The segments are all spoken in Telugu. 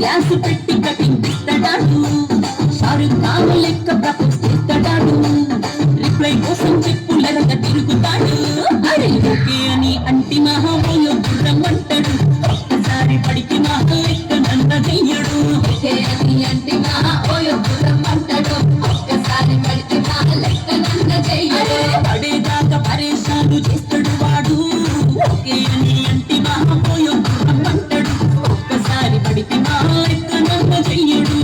గ్యాస్ పెట్టి కటింగ్ ఇస్తాడాడు షారుఖ్ ఖాన్ లెక్క ప్రపోజ్ చేస్తాడాడు రిప్లై కోసం చెప్పులరక తిరుగుతాడు అరే ఓకే అని అంటి మహామోయో గుర్రమంటాడు ఒక్కసారి పడికి మహా లెక్క నన్న చెయ్యడు ఓకే అని అంటి మహామోయో గుర్రమంటాడు ఒక్కసారి పడికి మహా లెక్క నన్న చెయ్యడు పడేదాకా పరేషాను చేస్తాడు వాడు ఓకే అని అంటి మహామోయో గుర్రమంటాడు ఒక్కసారి పడికి మహా లెక్క నన్న చెయ్యడు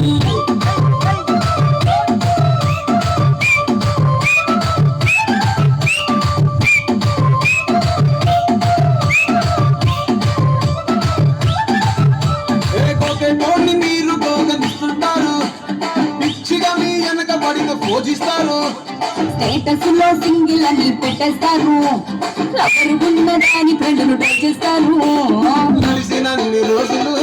స్టేటస్ లో సింగిల్ అని పెట్టేస్తారు ఎవరు ఉన్నదాని ఫ్రెండ్ను ట్రై చేస్తారు కలిసినన్ని రోజులు